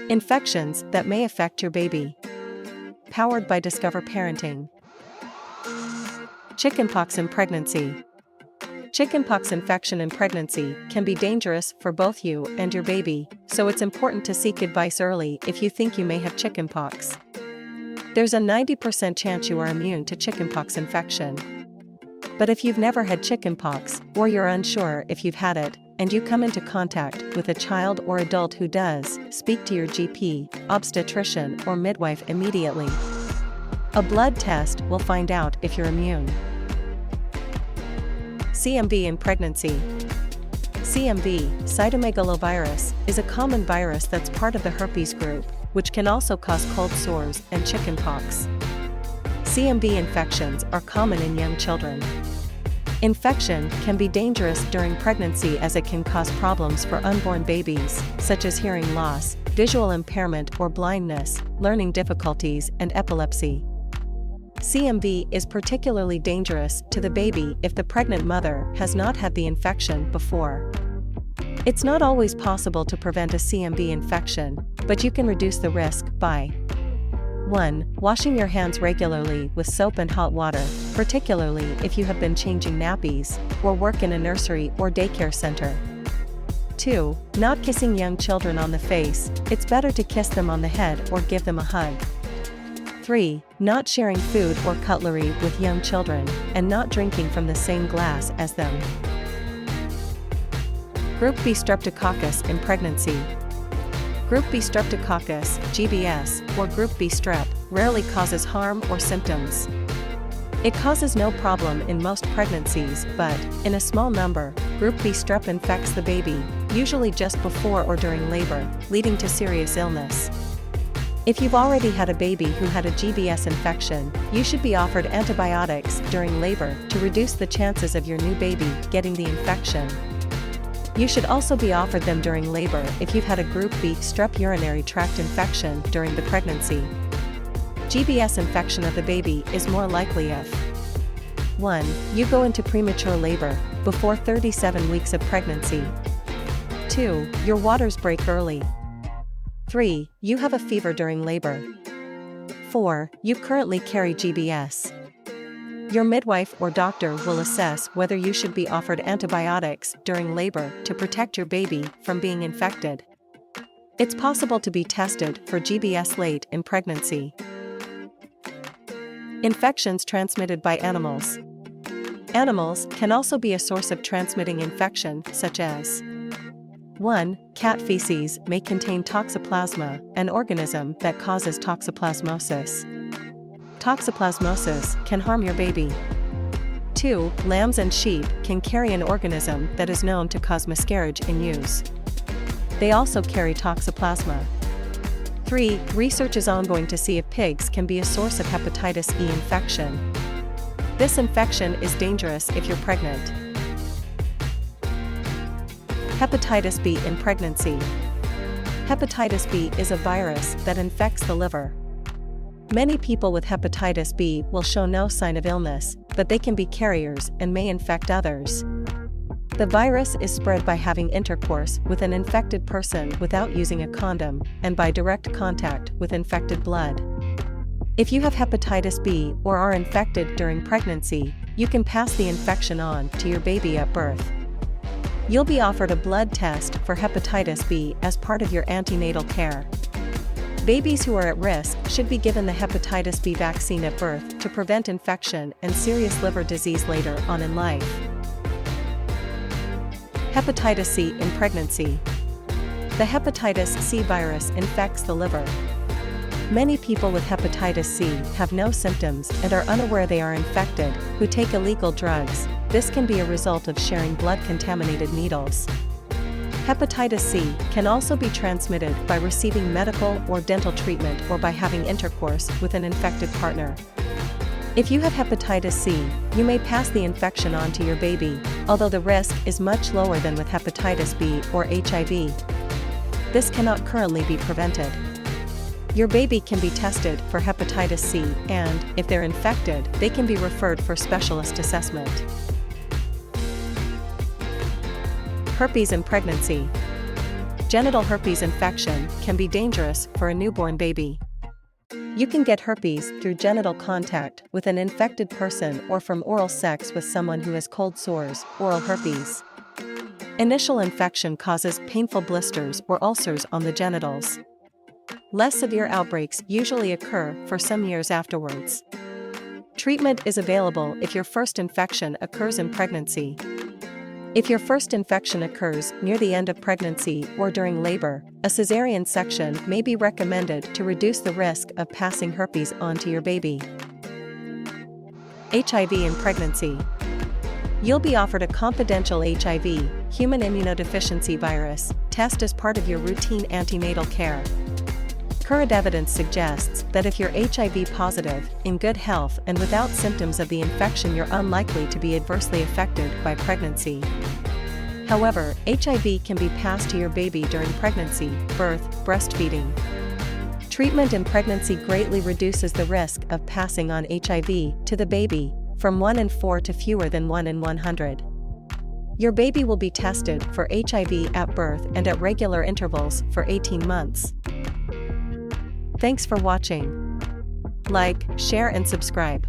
Infections that may affect your baby. Powered by Discover Parenting. Chickenpox in pregnancy. Chickenpox infection in pregnancy can be dangerous for both you and your baby, so it's important to seek advice early if you think you may have chickenpox. There's a 90% chance you are immune to chickenpox infection. But if you've never had chickenpox, or you're unsure if you've had it, and you come into contact with a child or adult who does, speak to your GP, obstetrician, or midwife immediately. A blood test will find out if you're immune. CMV in pregnancy. CMV, cytomegalovirus, is a common virus that's part of the herpes group, which can also cause cold sores and chickenpox. CMV infections are common in young children. Infection can be dangerous during pregnancy as it can cause problems for unborn babies, such as hearing loss, visual impairment or blindness, learning difficulties, and epilepsy. CMV is particularly dangerous to the baby if the pregnant mother has not had the infection before. It's not always possible to prevent a CMV infection, but you can reduce the risk by 1. Washing your hands regularly with soap and hot water, particularly if you have been changing nappies, or work in a nursery or daycare center. 2. Not kissing young children on the face, it's better to kiss them on the head or give them a hug. 3. Not sharing food or cutlery with young children, and not drinking from the same glass as them. Group B streptococcus in pregnancy. Group B streptococcus, GBS, or Group B strep, rarely causes harm or symptoms. It causes no problem in most pregnancies, but, in a small number, Group B strep infects the baby, usually just before or during labor, leading to serious illness. If you've already had a baby who had a GBS infection, you should be offered antibiotics during labor to reduce the chances of your new baby getting the infection. You should also be offered them during labor if you've had a Group B strep urinary tract infection during the pregnancy. GBS infection of the baby is more likely if 1. You go into premature labor, before 37 weeks of pregnancy. 2. Your waters break early. 3. You have a fever during labor. 4. You currently carry GBS. Your midwife or doctor will assess whether you should be offered antibiotics during labor to protect your baby from being infected. It's possible to be tested for GBS late in pregnancy. Infections transmitted by animals. Animals can also be a source of transmitting infection, such as 1. Cat feces may contain toxoplasma, an organism that causes toxoplasmosis. Toxoplasmosis can harm your baby. 2. Lambs and sheep can carry an organism that is known to cause miscarriage in ewes. They also carry toxoplasma. 3. Research is ongoing to see if pigs can be a source of hepatitis E infection. This infection is dangerous if you're pregnant. Hepatitis B in pregnancy. Hepatitis B is a virus that infects the liver. Many people with hepatitis B will show no sign of illness, but they can be carriers and may infect others. The virus is spread by having intercourse with an infected person without using a condom, and by direct contact with infected blood. If you have hepatitis B or are infected during pregnancy, you can pass the infection on to your baby at birth. You'll be offered a blood test for hepatitis B as part of your antenatal care. Babies who are at risk should be given the hepatitis B vaccine at birth to prevent infection and serious liver disease later on in life. Hepatitis C in pregnancy. The hepatitis C virus infects the liver. Many people with hepatitis C have no symptoms and are unaware they are infected, who take illegal drugs. This can be a result of sharing blood-contaminated needles. Hepatitis C can also be transmitted by receiving medical or dental treatment or by having intercourse with an infected partner. If you have hepatitis C, you may pass the infection on to your baby, although the risk is much lower than with hepatitis B or HIV. This cannot currently be prevented. Your baby can be tested for hepatitis C and, if they're infected, they can be referred for specialist assessment. Herpes in pregnancy. Genital herpes infection can be dangerous for a newborn baby. You can get herpes through genital contact with an infected person or from oral sex with someone who has cold sores, oral herpes. Initial infection causes painful blisters or ulcers on the genitals. Less severe outbreaks usually occur for some years afterwards. Treatment is available if your first infection occurs in pregnancy. If your first infection occurs near the end of pregnancy or during labor, a cesarean section may be recommended to reduce the risk of passing herpes on to your baby. HIV in pregnancy. You'll be offered a confidential HIV, human immunodeficiency virus, test as part of your routine antenatal care. Current evidence suggests that if you're HIV positive, in good health and without symptoms of the infection, you're unlikely to be adversely affected by pregnancy. However, HIV can be passed to your baby during pregnancy, birth, breastfeeding. Treatment in pregnancy greatly reduces the risk of passing on HIV to the baby, from 1 in 4 to fewer than 1 in 100. Your baby will be tested for HIV at birth and at regular intervals for 18 months. Thanks for watching. Like, share and subscribe.